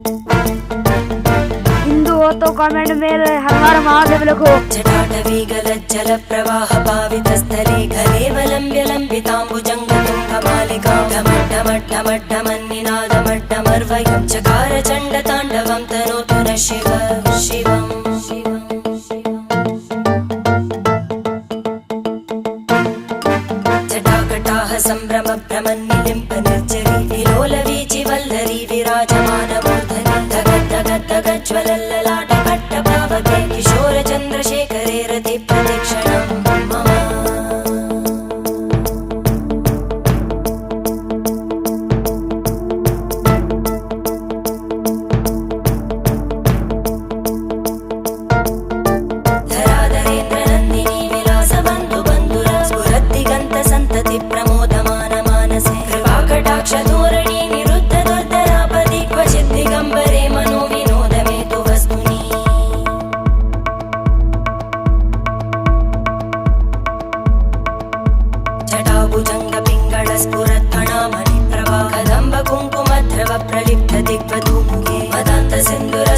हिंदू हो तो कमेंट में हर हर महादेव लिखो। जटाटवीगलज्जल प्रवाह पावितस्थले घलेवलम्ब्य लम्बिताम्बुजङ्गतुङ्गमालिकां ढमड्ढमड्ढमड्ढमन्निनादमड्ढमर्वयं चकार चण्डताण्डवं तनोतु नः शिव शिवम् जटाकटाः सम्भ्रम भ्रमन्निलिम्प निर्जरी विलोलवीचि वल्लरी विराजमानमूर्धनि धगज्ज्वलल्ललाटकट्टपावके किशोरचन्द्रशेखरे रति प्रदक्षिणं मम धराधरेन्द्रनन्दिनी विलासबन्धु बन्धुर स्फुरद्दिगन्त सन्तति प्रमोदमान मानसे कृपाकटाक्षधोरणी निरुद्ध दुर्धरापदि क्वचित् दिगम्बरे मनो विनोदमेतु वस्तुनि जटाभुजङ्ग पिङ्गळ स्फुरत्फणामणिप्रभा कदम्ब कुङ्कुमध्रव प्रलिप्त दिग्वधूमुखे मदान्त सिन्दुर